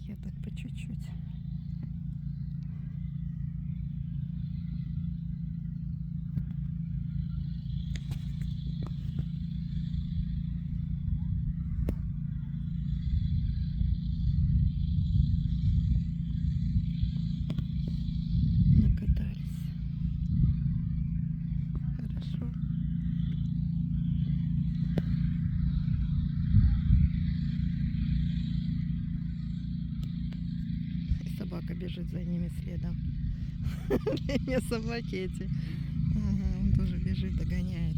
едут по чуть-чуть. Накатались. Хорошо. И собака бежит за ними следом. Не собаки эти. Ага, он тоже бежит, догоняет.